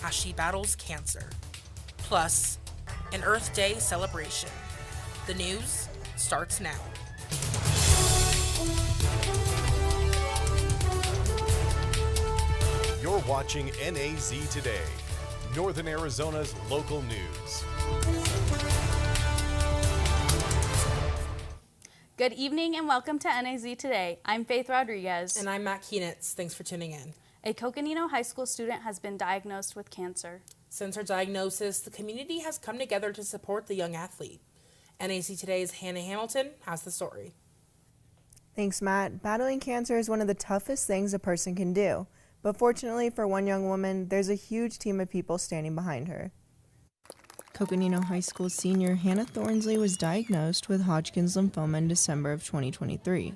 as she battles cancer. Plus, an Earth Day celebration. The news starts now. You're watching NAZ Today, Northern Arizona's local news. Good evening and welcome to NAZ Today. I'm Faith Rodriguez. And I'm Matt Keenitz. Thanks for tuning in. A Coconino High School student has been diagnosed with cancer. Since her diagnosis, the community has come together to support the young athlete. NAZ Today's Hannah Hamilton has the story. Thanks, Matt. Battling cancer is one of the toughest things a person can do. But fortunately for one young woman, there's a huge team of people standing behind her. Coconino High School senior Hannah Thornsley was diagnosed with Hodgkin's lymphoma in December of 2023.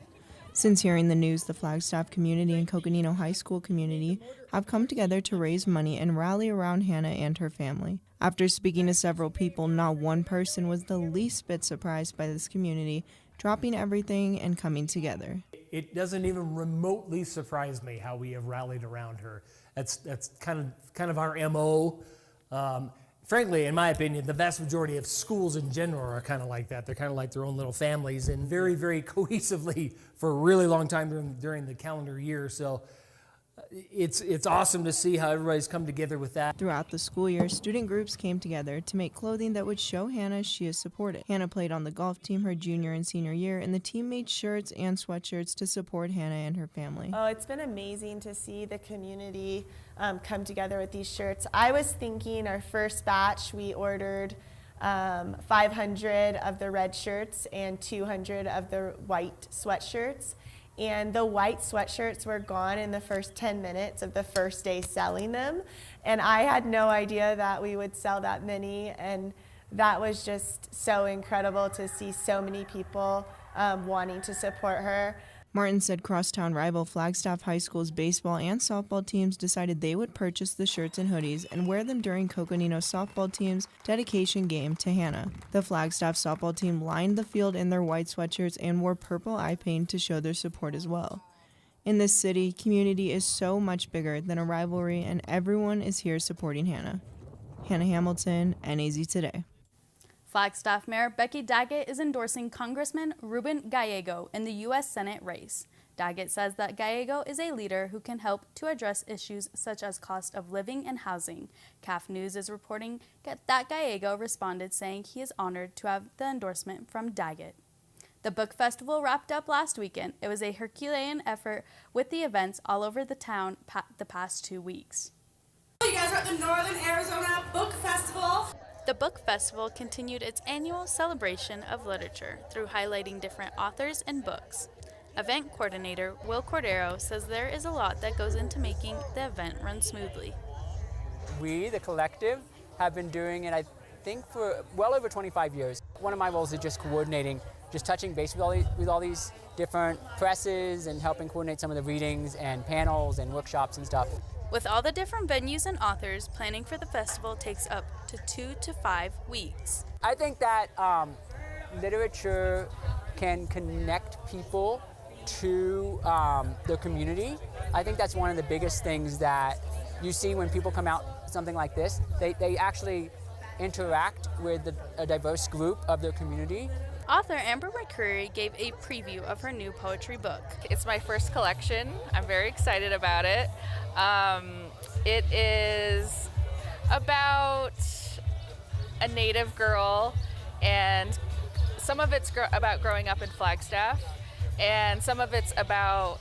Since hearing the news, the Flagstaff community and Coconino High School community have come together to raise money and rally around Hannah and her family. After speaking to several people, not one person was the least bit surprised by this community dropping everything and coming together. It doesn't even remotely surprise me how we have rallied around her. That's kind of our MO. Frankly, in my opinion, the vast majority of schools in general are kind of like that. They're kind of like their own little families and very, very cohesively for a really long time during the calendar year. So it's awesome to see how everybody's come together with that. Throughout the school year, student groups came together to make clothing that would show Hannah she is supported. Hannah played on the golf team her junior and senior year, and the team made shirts and sweatshirts to support Hannah and her family. Oh, it's been amazing to see the community come together with these shirts. I was thinking our first batch, we ordered 500 of the red shirts and 200 of the white sweatshirts. And the white sweatshirts were gone in the first 10 minutes of the first day selling them. And I had no idea that we would sell that many. And that was just so incredible to see so many people wanting to support her. Martin said crosstown rival Flagstaff High School's baseball and softball teams decided they would purchase the shirts and hoodies and wear them during Coconino softball team's dedication game to Hannah. The Flagstaff softball team lined the field in their white sweatshirts and wore purple eye paint to show their support as well. In this city, community is so much bigger than a rivalry, and everyone is here supporting Hannah. Hannah Hamilton, NAZ Today. Flagstaff Mayor Becky Daggett is endorsing Congressman Ruben Gallego in the U.S. Senate race. Daggett says that Gallego is a leader who can help to address issues such as cost of living and housing. CAF News is reporting that Gallego responded saying he is honored to have the endorsement from Daggett. The book festival wrapped up last weekend. It was a Herculean effort with the events all over the town the past 2 weeks. You guys are at the Northern Arizona Book Festival. The book festival continued its annual celebration of literature through highlighting different authors and books. Event coordinator Will Cordero says there is a lot that goes into making the event run smoothly. We, the collective, have been doing it, I think, for well over 25 years. One of my roles is just coordinating, just touching base with all these different presses and helping coordinate some of the readings and panels and workshops and stuff. With all the different venues and authors, planning for the festival takes up to 2 to 5 weeks. I think that literature can connect people to their community. I think that's one of the biggest things that you see when people come out something like this. They actually interact with a diverse group of their community. Author Amber McCreary gave a preview of her new poetry book. It's my first collection. I'm very excited about it. It is about a Native girl, and some of it's about growing up in Flagstaff, and some of it's about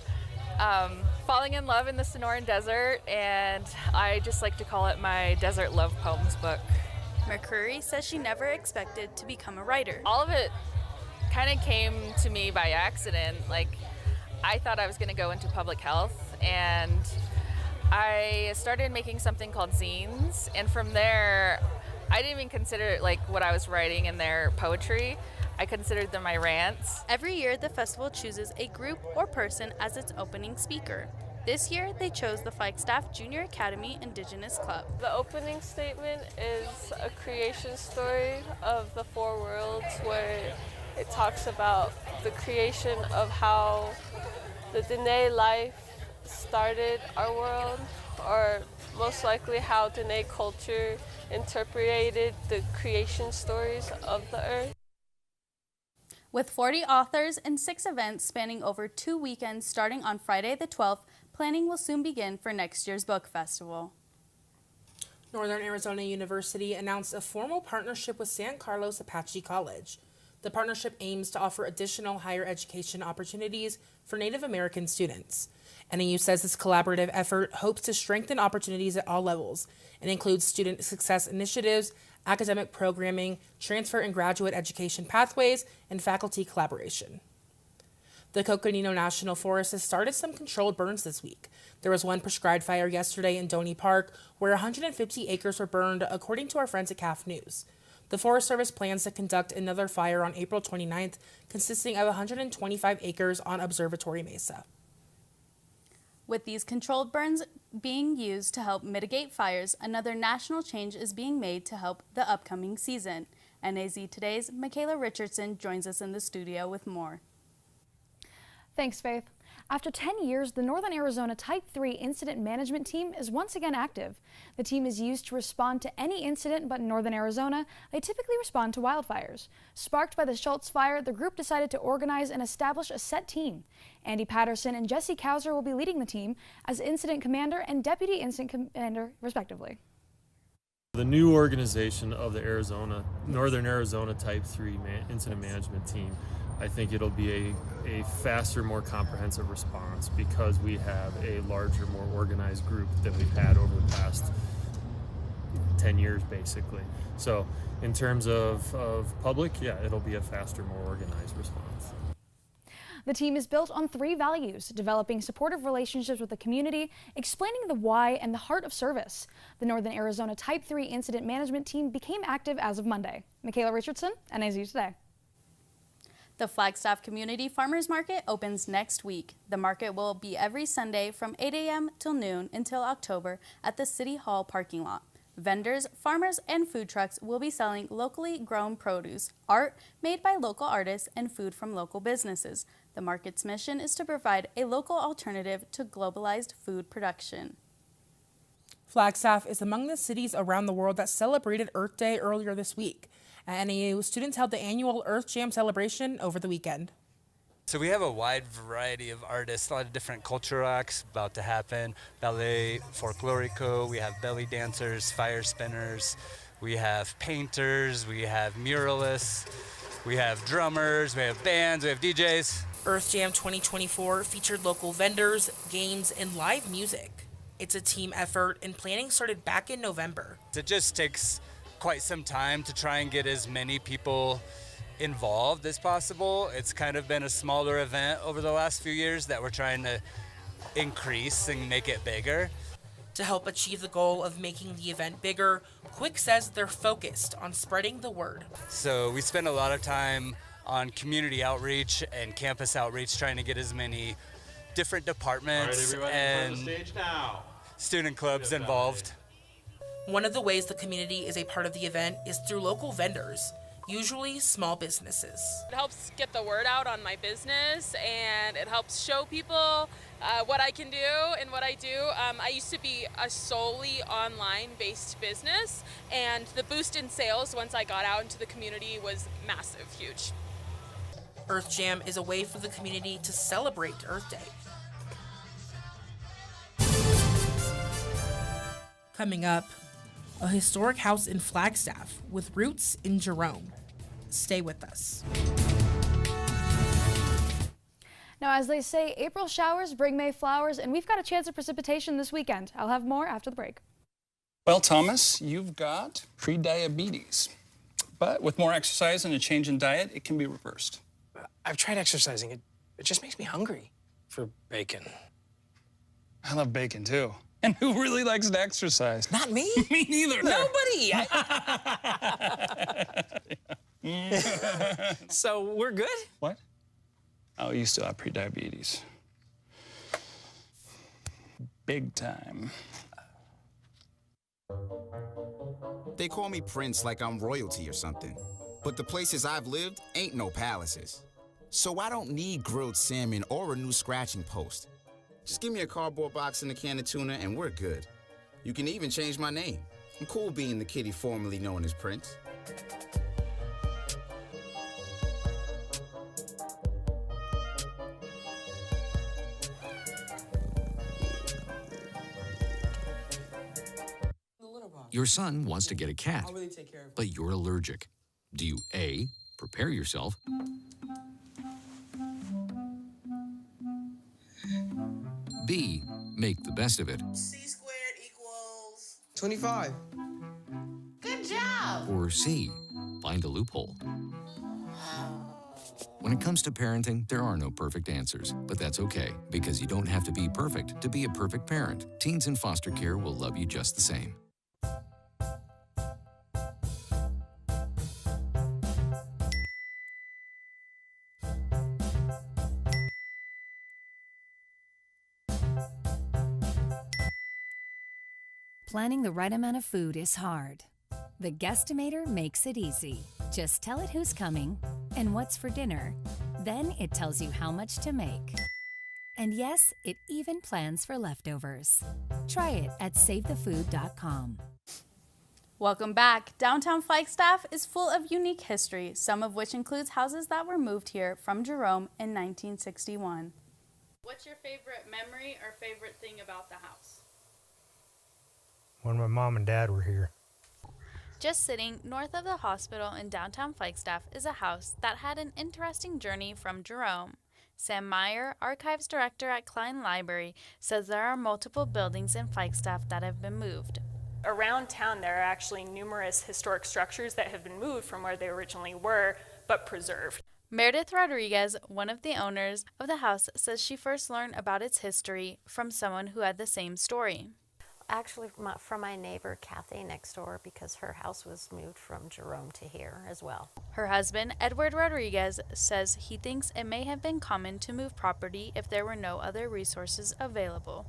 falling in love in the Sonoran Desert, and I just like to call it my desert love poems book. McCreary says she never expected to become a writer. All of it kind of came to me by accident. Like, I thought I was going to go into public health, and I started making something called zines, and from there I didn't even consider like what I was writing in their poetry. I considered them my rants. Every year the festival chooses a group or person as its opening speaker. This year they chose the Flagstaff Junior Academy Indigenous Club. The opening statement is a creation story of the four worlds, where it talks about the creation of how the Dene life started our world, or most likely how Dene culture interpreted the creation stories of the earth. With 40 authors and 6 events spanning over 2 weekends starting on Friday the 12th, planning will soon begin for next year's book festival. Northern Arizona University announced a formal partnership with San Carlos Apache College. The partnership aims to offer additional higher education opportunities for Native American students. NAU says this collaborative effort hopes to strengthen opportunities at all levels and includes student success initiatives, academic programming, transfer and graduate education pathways, and faculty collaboration. The Coconino National Forest has started some controlled burns this week. There was one prescribed fire yesterday in Doney Park where 150 acres were burned, according to our friends at CAF News. The Forest Service plans to conduct another fire on April 29th, consisting of 125 acres on Observatory Mesa. With these controlled burns being used to help mitigate fires, another national change is being made to help the upcoming season. NAZ Today's Michaela Richardson joins us in the studio with more. Thanks, Faith. After 10 years, the Northern Arizona Type 3 Incident Management Team is once again active. The team is used to respond to any incident, but in Northern Arizona, they typically respond to wildfires. Sparked by the Schultz fire, the group decided to organize and establish a set team. Andy Patterson and Jesse Kauser will be leading the team as Incident Commander and Deputy Incident Commander, respectively. The new organization of the Northern Arizona Type 3 Incident Management Team, I think it'll be a faster, more comprehensive response because we have a larger, more organized group than we've had over the past 10 years, basically. So in terms of public, yeah, it'll be a faster, more organized response. The team is built on 3 values: developing supportive relationships with the community, explaining the why, and the heart of service. The Northern Arizona Type 3 Incident Management Team became active as of Monday. Michaela Richardson, NAZ Today. The Flagstaff Community Farmers Market opens next week. The market will be every Sunday from 8 a.m. till noon until October at the City Hall parking lot. Vendors, farmers, and food trucks will be selling locally grown produce, art made by local artists, and food from local businesses. The market's mission is to provide a local alternative to globalized food production. Flagstaff is among the cities around the world that celebrated Earth Day earlier this week. At NAU, students held the annual Earth Jam celebration over the weekend. So we have a wide variety of artists, a lot of different cultural acts about to happen. Ballet Folklorico, we have belly dancers, fire spinners, we have painters, we have muralists, we have drummers, we have bands, we have DJs. Earth Jam 2024 featured local vendors, games, and live music. It's a team effort, and planning started back in November. It just takes quite some time to try and get as many people involved as possible. It's kind of been a smaller event over the last few years that we're trying to increase and make it bigger. To help achieve the goal of making the event bigger, Quick says they're focused on spreading the word. So we spend a lot of time on community outreach and campus outreach, trying to get as many different departments and student clubs involved. One of the ways the community is a part of the event is through local vendors, usually small businesses. It helps get the word out on my business, and it helps show people what I can do and what I do. I used to be a solely online-based business, and the boost in sales once I got out into the community was massive, huge. Earth Jam is a way for the community to celebrate Earth Day. Coming up, a historic house in Flagstaff with roots in Jerome. Stay with us. Now, as they say, April showers bring May flowers, and we've got a chance of precipitation this weekend. I'll have more after the break. Well, Thomas, you've got prediabetes. But with more exercise and a change in diet, it can be reversed. I've tried exercising. It just makes me hungry for bacon. I love bacon, too. And who really likes to exercise? Not me. Me neither. Nobody. So we're good? What? Oh, you still have prediabetes. Big time. They call me Prince like I'm royalty or something. But the places I've lived ain't no palaces. So I don't need grilled salmon or a new scratching post. Just give me a cardboard box and a can of tuna and we're good. You can even change my name. I'm cool being the kitty formerly known as Prince. Your son wants to get a cat, but you're allergic. Do you A, prepare yourself, B, make the best of it, C squared equals 25. Good job. or C, find a loophole? When it comes to parenting, there are no perfect answers, but that's okay, because you don't have to be perfect to be a perfect parent. Teens in foster care will love you just the same. Planning the right amount of food is hard. The Guestimator makes it easy. Just tell it who's coming and what's for dinner. Then it tells you how much to make. And yes, it even plans for leftovers. Try it at SaveTheFood.com. Welcome back. Downtown Flagstaff is full of unique history, some of which includes houses that were moved here from Jerome in 1961. What's your favorite memory or favorite thing about the house? When my mom and dad were here. Just sitting north of the hospital in downtown Flagstaff is a house that had an interesting journey from Jerome. Sam Meyer, archives director at Klein Library, says there are multiple buildings in Flagstaff that have been moved. Around town, there are actually numerous historic structures that have been moved from where they originally were, but preserved. Meredith Rodriguez, one of the owners of the house, says she first learned about its history from someone who had the same story. Actually, from my neighbor Kathy next door, because her house was moved from Jerome to here as well. Her husband, Edward Rodriguez, says he thinks it may have been common to move property if there were no other resources available.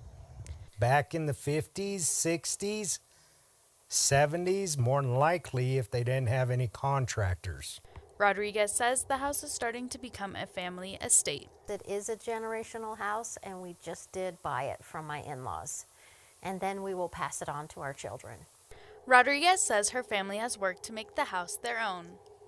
Back in the 50s, 60s, 70s, more than likely if they didn't have any contractors. Rodriguez says the house is starting to become a family estate. It is a generational house, and we just did buy it from my in-laws. And then we will pass it on to our children. Rodriguez says her family has worked to make the house their own.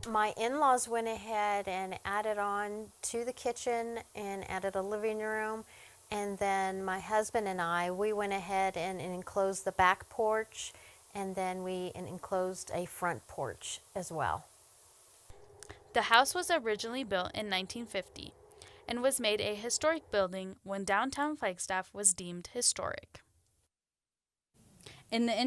My in-laws went ahead and added on to the kitchen and added a living room. And then my husband and I, we went ahead and enclosed the back porch, and then we enclosed a front porch as well. The house was originally built in 1950 and was made a historic building when downtown Flagstaff was deemed historic. In the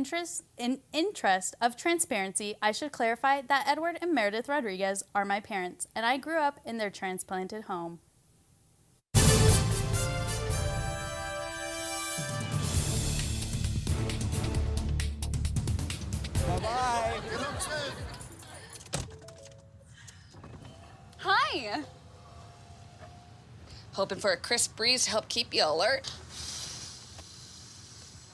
interest of transparency, I should clarify that Edward and Meredith Rodriguez are my parents, and I grew up in their transplanted home. Bye-bye. Hi. Hoping for a crisp breeze to help keep you alert.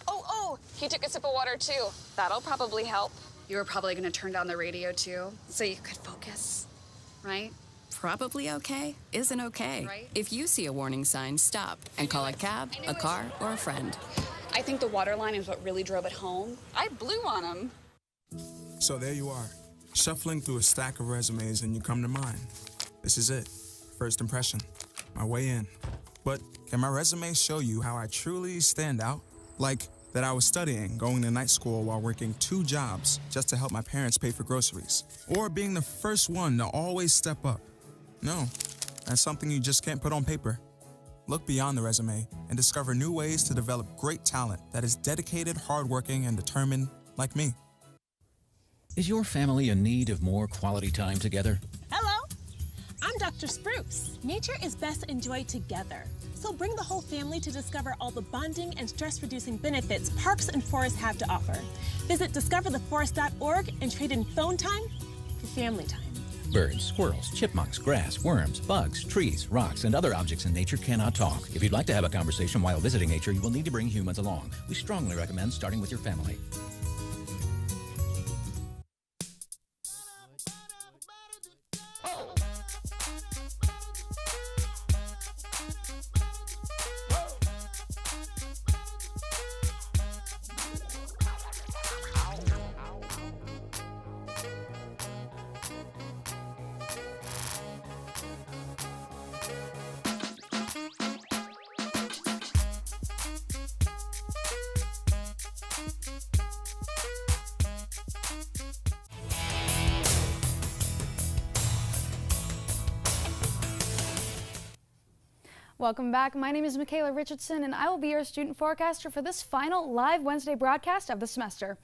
Oh, he took a sip of water too. That'll probably help. You were probably gonna turn down the radio too, so you could focus, right? Probably okay isn't okay. Right? If you see a warning sign, stop and call a cab, a car, or a friend. I think the water line is what really drove it home. I blew on him. So there you are, shuffling through a stack of resumes and you come to mine. This is it, first impression, my way in. But can my resume show you how I truly stand out? Like that I was studying, going to night school while working 2 jobs just to help my parents pay for groceries. Or being the first one to always step up. No, that's something you just can't put on paper. Look beyond the resume and discover new ways to develop great talent that is dedicated, hardworking, and determined like me. Is your family in need of more quality time together? Hello, I'm Dr. Spruce. Nature is best enjoyed together. So bring the whole family to discover all the bonding and stress-reducing benefits parks and forests have to offer. Visit discovertheforest.org and trade in phone time for family time. Birds, squirrels, chipmunks, grass, worms, bugs, trees, rocks, and other objects in nature cannot talk. If you'd like to have a conversation while visiting nature, you will need to bring humans along. We strongly recommend starting with your family. Welcome back. My name is Michaela Richardson, and I will be your student forecaster for this final live Wednesday broadcast of the semester.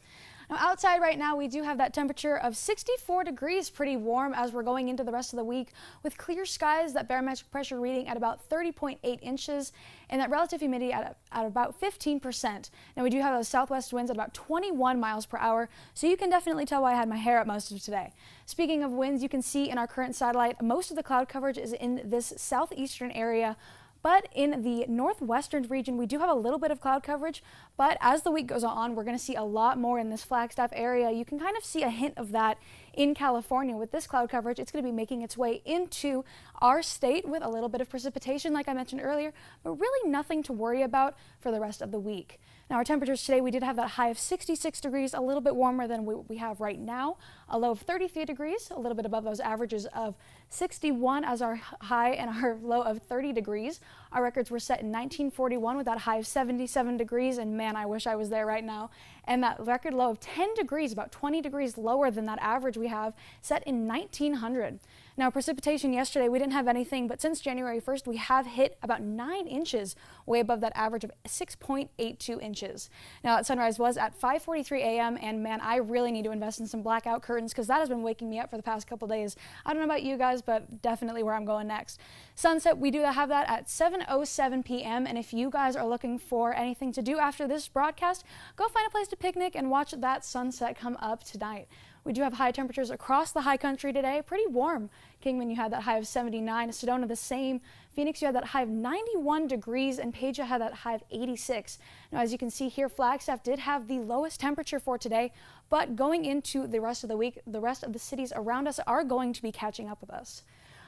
Now, outside right now, we do have that temperature of 64 degrees, pretty warm as we're going into the rest of the week, with clear skies, that barometric pressure reading at about 30.8 inches, and that relative humidity at about 15%. Now, we do have those southwest winds at about 21 miles per hour, so you can definitely tell why I had my hair up most of today. Speaking of winds, you can see in our current satellite, most of the cloud coverage is in this southeastern area. But in the northwestern region, we do have a little bit of cloud coverage, but as the week goes on, we're going to see a lot more in this Flagstaff area. You can kind of see a hint of that in California. With this cloud coverage, it's going to be making its way into our state with a little bit of precipitation, like I mentioned earlier, but really nothing to worry about for the rest of the week. Now, our temperatures today, we did have that high of 66 degrees, a little bit warmer than we have right now, a low of 33 degrees, a little bit above those averages of 61 as our high and our low of 30 degrees. Our records were set in 1941 with that high of 77 degrees, and man, I wish I was there right now. And that record low of 10 degrees, about 20 degrees lower than that average we have, set in 1900. Now, precipitation yesterday, we didn't have anything, but since January 1st, we have hit about 9 inches, way above that average of 6.82 inches. Now, at sunrise was at 5:43 a.m., and man, I really need to invest in some blackout curtains because that has been waking me up for the past couple days. I don't know about you guys, but definitely where I'm going next. Sunset, we do have that at 7:07 p.m., and if you guys are looking for anything to do after this broadcast, go find a place to picnic and watch that sunset come up tonight. We do have high temperatures across the high country today, pretty warm. Kingman, you had that high of 79, Sedona the same. Phoenix, you had that high of 91 degrees, and Page had that high of 86. Now, as you can see here, Flagstaff did have the lowest temperature for today, but going into the rest of the week, the rest of the cities around us are going to be catching up with us.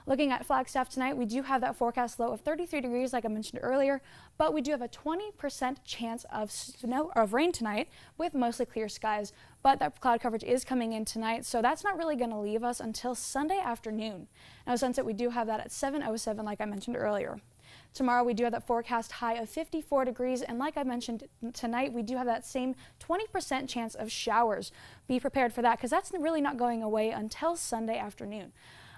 Looking at Flagstaff tonight, we do have that forecast low of 33 degrees, like I mentioned earlier, but we do have a 20% chance of rain tonight with mostly clear skies. But that cloud coverage is coming in tonight, so that's not really going to leave us until Sunday afternoon. Now, sunset, we do have that at 7:07, like I mentioned earlier. Tomorrow, we do have that forecast high of 54 degrees, and like I mentioned tonight, we do have that same 20% chance of showers. Be prepared for that, because that's really not going away until Sunday afternoon.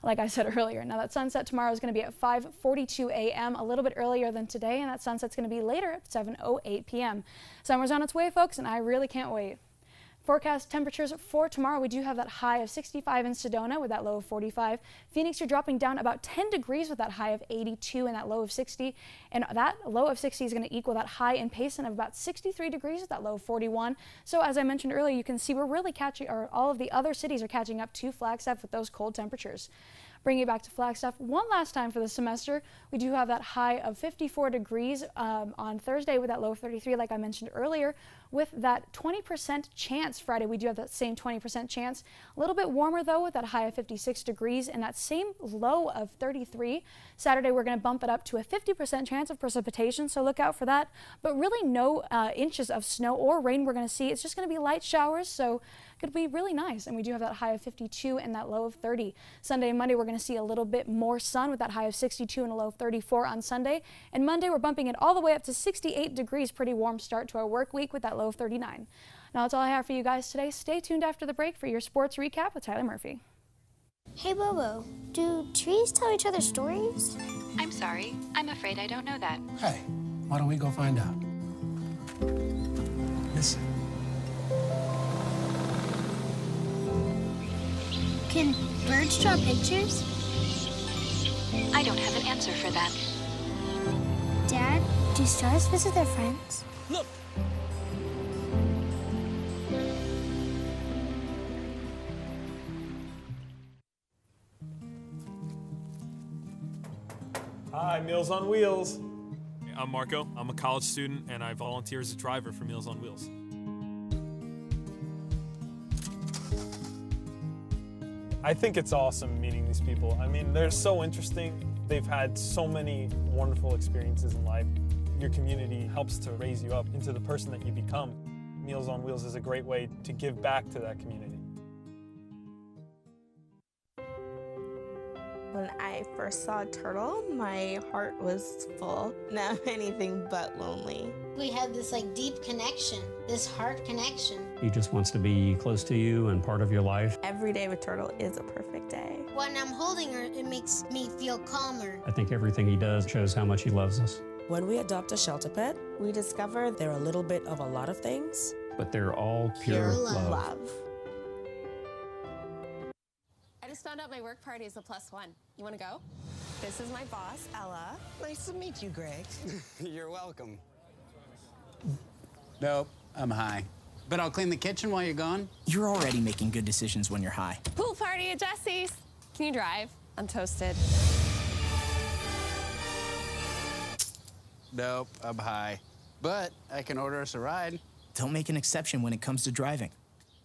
Like I said earlier. Now, that sunset tomorrow is going to be at 5:42 a.m., a little bit earlier than today, and that sunset's going to be later at 7:08 p.m. Summer's on its way, folks, and I really can't wait. Forecast temperatures for tomorrow, we do have that high of 65 in Sedona with that low of 45. Phoenix, you're dropping down about 10 degrees with that high of 82 and that low of 60. And that low of 60 is going to equal that high in Payson of about 63 degrees with that low of 41. So as I mentioned earlier, you can see we're really catching, or all of the other cities are catching up to Flagstaff with those cold temperatures. Bringing it back to Flagstaff one last time for the semester, we do have that high of 54 degrees on Thursday with that low of 33, like I mentioned earlier. With that 20% chance Friday, we do have that same 20% chance. A little bit warmer though with that high of 56 degrees and that same low of 33. Saturday, we're going to bump it up to a 50% chance of precipitation, so look out for that. But really no inches of snow or rain we're going to see. It's just going to be light showers, so could be really nice. And we do have that high of 52 and that low of 30. Sunday and Monday, we're going to see a little bit more sun with that high of 62 and a low of 34 on Sunday. And Monday, we're bumping it all the way up to 68 degrees. Pretty warm start to our work week with that low of 39. Now, that's all I have for you guys today. Stay tuned after the break for your sports recap with Tyler Murphy. Hey, Bobo, do trees tell each other stories? I'm sorry. I'm afraid I don't know that. Hey, why don't we go find out? Listen. Can birds draw pictures? I don't have an answer for that. Dad, do stars visit their friends? Look! Hi, Meals on Wheels. I'm Marco. I'm a college student, and I volunteer as a driver for Meals on Wheels. I think it's awesome meeting these people. I mean, they're so interesting. They've had so many wonderful experiences in life. Your community helps to raise you up into the person that you become. Meals on Wheels is a great way to give back to that community. When I first saw a turtle, my heart was full. Now I'm anything but lonely. We have this deep connection, this heart connection. He just wants to be close to you and part of your life. Every day with Turtle is a perfect day. When I'm holding her, it makes me feel calmer. I think everything he does shows how much he loves us. When we adopt a shelter pet, we discover they're a little bit of a lot of things. But they're all pure love. I just found out my work party is a +1. You want to go? This is my boss, Ella. Nice to meet you, Greg. You're welcome. Nope, I'm high. But I'll clean the kitchen while you're gone. You're already making good decisions when you're high. Pool party at Jesse's. Can you drive? I'm toasted. Nope, I'm high. But I can order us a ride. Don't make an exception when it comes to driving.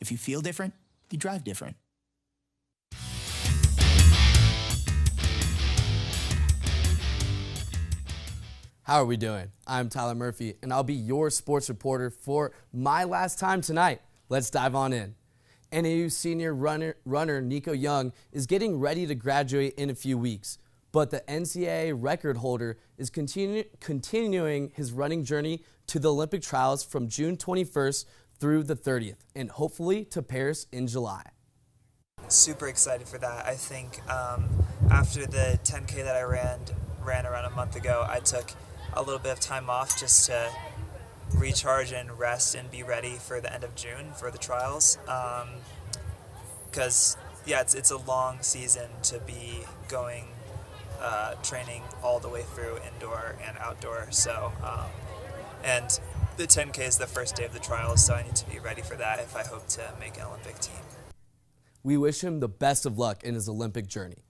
If you feel different, you drive different. How are we doing? I'm Tyler Murphy, and I'll be your sports reporter for my last time tonight. Let's dive on in. NAU senior runner Nico Young is getting ready to graduate in a few weeks, but the NCAA record holder is continuing his running journey to the Olympic trials from June 21st through the 30th, and hopefully to Paris in July. Super excited for that. I think after the 10K that I ran around a month ago, I took a little bit of time off just to recharge and rest and be ready for the end of June for the trials. Because it's a long season to be going training all the way through indoor and outdoor. So and the 10K is the first day of the trials, so I need to be ready for that if I hope to make an Olympic team. We wish him the best of luck in his Olympic journey.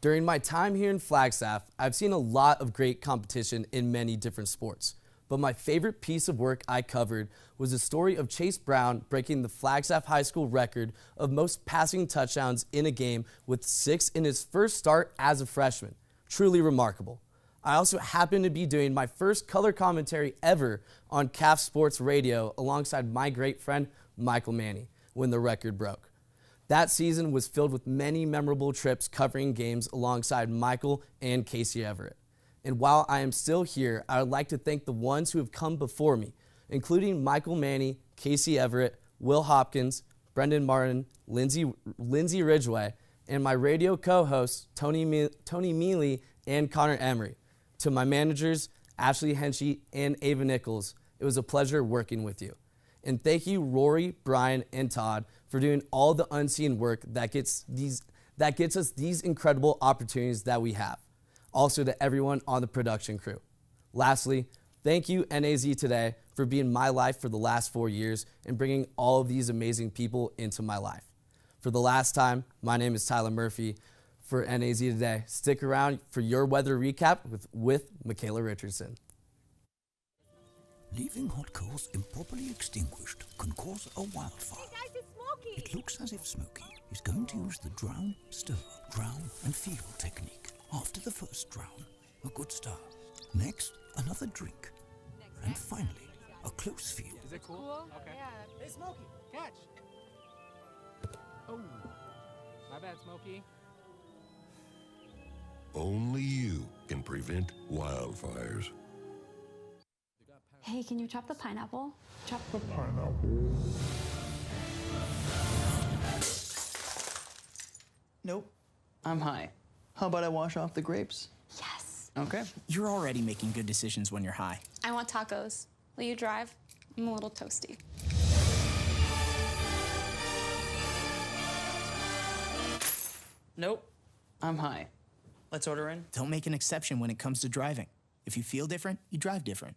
During my time here in Flagstaff, I've seen a lot of great competition in many different sports. But my favorite piece of work I covered was the story of Chase Brown breaking the Flagstaff High School record of most passing touchdowns in a game with 6 in his first start as a freshman. Truly remarkable. I also happened to be doing my first color commentary ever on CAF Sports Radio alongside my great friend Michael Manny when the record broke. That season was filled with many memorable trips covering games alongside Michael and Casey Everett. And while I am still here, I would like to thank the ones who have come before me, including Michael Manny, Casey Everett, Will Hopkins, Brendan Martin, Lindsay Ridgway, and my radio co-hosts, Tony Mealy and Connor Emery. To my managers, Ashley Henchy and Ava Nichols, it was a pleasure working with you. And thank you, Rory, Brian, and Todd, for doing all the unseen work that gets us these incredible opportunities that we have. Also to everyone on the production crew. Lastly, thank you NAZ Today for being my life for the last 4 years and bringing all of these amazing people into my life. For the last time, my name is Tyler Murphy for NAZ Today. Stick around for your weather recap with Michaela Richardson. Leaving hot coals improperly extinguished can cause a wildfire. Hey guys, it's Smokey! It looks as if Smokey is going to use the drown, stir, drown, and feel technique. After the first drown, a good start. Next, another drink. And finally, a close feel. Is it cool? Okay. Yeah. Hey, Smokey, catch! Oh, my bad, Smokey. Only you can prevent wildfires. Hey, can you chop the pineapple? Chop the Pineapple. Nope, I'm high. How about I wash off the grapes? Yes. Okay. You're already making good decisions when you're high. I want tacos. Will you drive? I'm a little toasty. Nope, I'm high. Let's order in. Don't make an exception when it comes to driving. If you feel different, you drive different.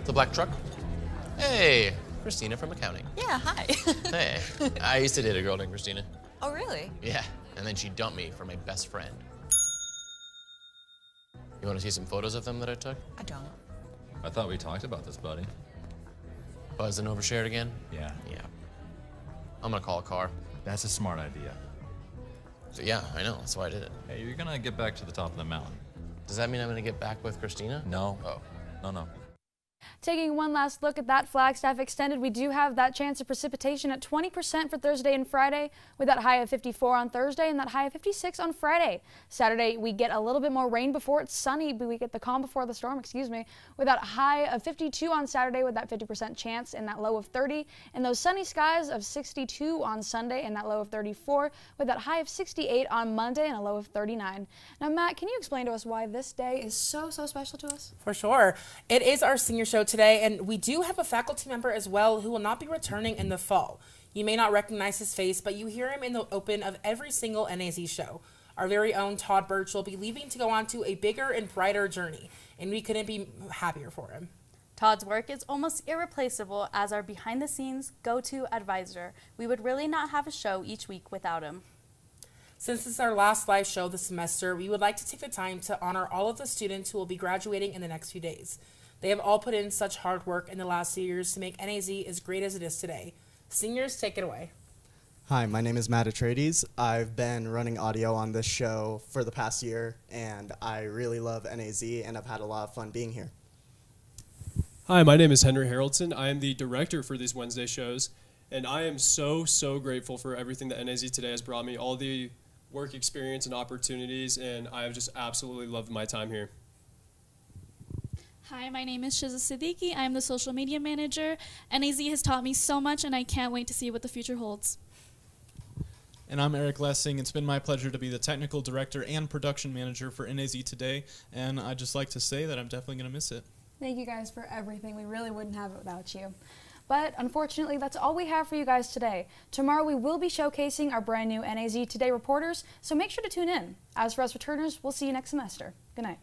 The black truck? Hey, Christina from accounting. Yeah, hi. Hey, I used to date a girl named Christina. Oh, really? Yeah, and then she dumped me for my best friend. You want to see some photos of them that I took? I don't. I thought we talked about this, buddy. Buzz and overshared again? Yeah. Yeah. I'm gonna call a car. That's a smart idea. So yeah, I know, that's why I did it. Hey, you're gonna get back to the top of the mountain. Does that mean I'm gonna get back with Christina? No. Oh. No. Taking one last look at that Flagstaff Extended, we do have that chance of precipitation at 20% for Thursday and Friday, with that high of 54 on Thursday and that high of 56 on Friday. Saturday, we get a little bit more rain before it's sunny, but we get the calm before the storm, with that high of 52 on Saturday with that 50% chance and that low of 30, and those sunny skies of 62 on Sunday and that low of 34, with that high of 68 on Monday and a low of 39. Now, Matt, can you explain to us why this day is so special to us? For sure. It is our senior show today, and we do have a faculty member as well who will not be returning in the fall. You may not recognize his face, but you hear him in the open of every single NAZ show. Our very own Todd Birch will be leaving to go on to a bigger and brighter journey, and we couldn't be happier for him. Todd's work is almost irreplaceable as our behind-the-scenes go-to advisor. We would really not have a show each week without him. Since this is our last live show this semester, we would like to take the time to honor all of the students who will be graduating in the next few days. They have all put in such hard work in the last 2 years to make NAZ as great as it is today. Seniors, take it away. Hi, my name is Matt Atreides. I've been running audio on this show for the past year, and I really love NAZ, and I've had a lot of fun being here. Hi, my name is Henry Haroldson. I am the director for these Wednesday shows, and I am so grateful for everything that NAZ Today has brought me, all the work experience and opportunities, and I have just absolutely loved my time here. Hi, my name is Shiza Siddiqui. I am the social media manager. NAZ has taught me so much, and I can't wait to see what the future holds. And I'm Eric Lessing. It's been my pleasure to be the technical director and production manager for NAZ Today, and I'd just like to say that I'm definitely going to miss it. Thank you guys for everything. We really wouldn't have it without you. But unfortunately, that's all we have for you guys today. Tomorrow we will be showcasing our brand new NAZ Today reporters, so make sure to tune in. As for us returners, we'll see you next semester. Good night.